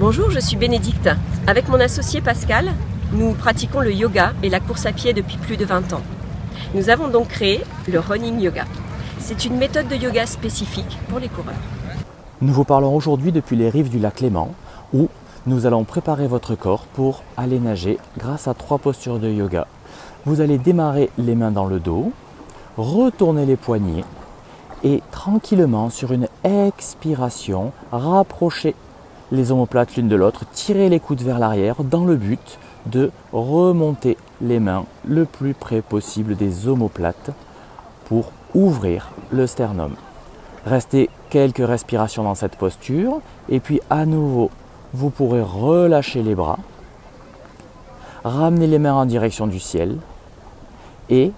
Bonjour, je suis Bénédicte. Avec mon associé Pascal, nous pratiquons le yoga et la course à pied depuis plus de 20 ans. Nous avons donc créé le running yoga. C'est une méthode de yoga spécifique pour les coureurs. Nous vous parlons aujourd'hui depuis les rives du lac Léman où nous allons préparer votre corps pour aller nager grâce à 3 postures de yoga. Vous allez démarrer les mains dans le dos, retourner les poignets et tranquillement sur une expiration, rapprocher les omoplates l'une de l'autre, tirer les coudes vers l'arrière dans le but de remonter les mains le plus près possible des omoplates pour ouvrir le sternum. Restez quelques respirations dans cette posture et puis à nouveau vous pourrez relâcher les bras, ramener les mains en direction du ciel et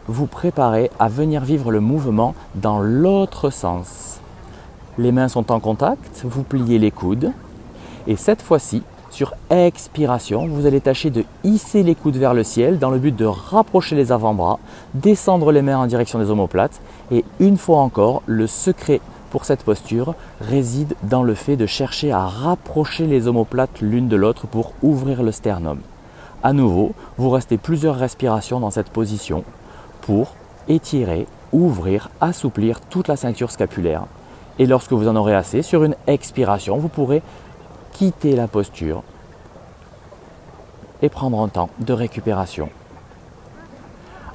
vous préparer à venir vivre le mouvement dans l'autre sens. Les mains sont en contact, vous pliez les coudes et cette fois-ci, sur expiration, vous allez tâcher de hisser les coudes vers le ciel dans le but de rapprocher les avant-bras, descendre les mains en direction des omoplates et une fois encore, le secret pour cette posture réside dans le fait de chercher à rapprocher les omoplates l'une de l'autre pour ouvrir le sternum. À nouveau, vous restez plusieurs respirations dans cette position pour étirer, ouvrir, assouplir toute la ceinture scapulaire. Et lorsque vous en aurez assez, sur une expiration, vous pourrez quitter la posture et prendre un temps de récupération.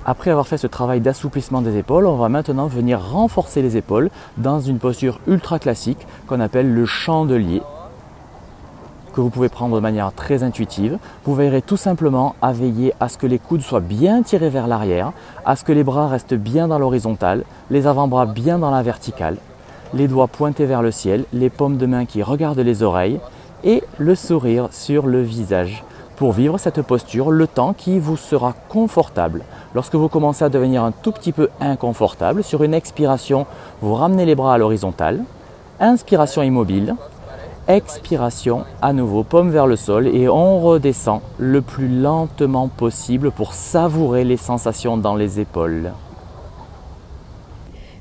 Après avoir fait ce travail d'assouplissement des épaules, on va maintenant venir renforcer les épaules dans une posture ultra classique qu'on appelle le chandelier, que vous pouvez prendre de manière très intuitive. Vous veillerez tout simplement à veiller à ce que les coudes soient bien tirés vers l'arrière, à ce que les bras restent bien dans l'horizontale, les avant-bras bien dans la verticale, les doigts pointés vers le ciel, les paumes de main qui regardent les oreilles et le sourire sur le visage pour vivre cette posture le temps qui vous sera confortable. Lorsque vous commencez à devenir un tout petit peu inconfortable, sur une expiration, vous ramenez les bras à l'horizontale, inspiration immobile, expiration à nouveau, paume vers le sol et on redescend le plus lentement possible pour savourer les sensations dans les épaules.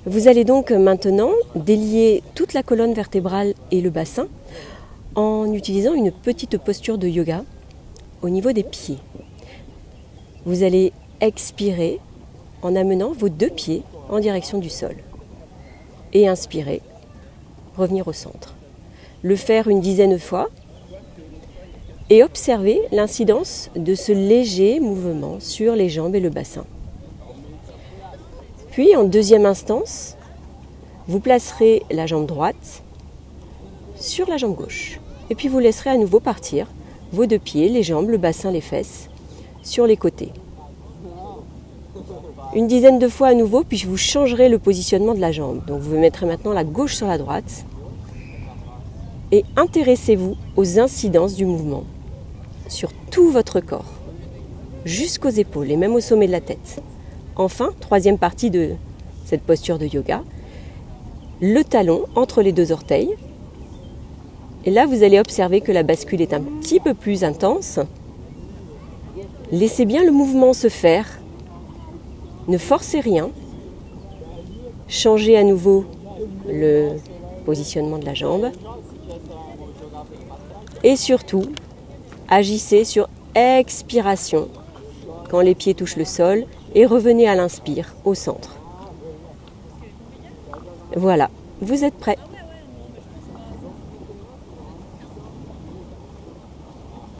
Vous allez donc maintenant délier toute la colonne vertébrale et le bassin en utilisant une petite posture de yoga au niveau des pieds. Vous allez expirer en amenant vos 2 pieds en direction du sol et inspirer, revenir au centre. Le faire une dizaine de fois et observer l'incidence de ce léger mouvement sur les jambes et le bassin. Puis en deuxième instance, vous placerez la jambe droite sur la jambe gauche. Et puis vous laisserez à nouveau partir vos 2 pieds, les jambes, le bassin, les fesses, sur les côtés. Une dizaine de fois à nouveau, puis vous changerez le positionnement de la jambe. Donc vous mettrez maintenant la gauche sur la droite. Et intéressez-vous aux incidences du mouvement sur tout votre corps, jusqu'aux épaules et même au sommet de la tête. Enfin, troisième partie de cette posture de yoga, le talon entre les 2 orteils. Et là, vous allez observer que la bascule est un petit peu plus intense. Laissez bien le mouvement se faire. Ne forcez rien. Changez à nouveau le positionnement de la jambe. Et surtout, agissez sur expiration quand les pieds touchent le sol et revenez à l'inspire au centre. Voilà, vous êtes prêts.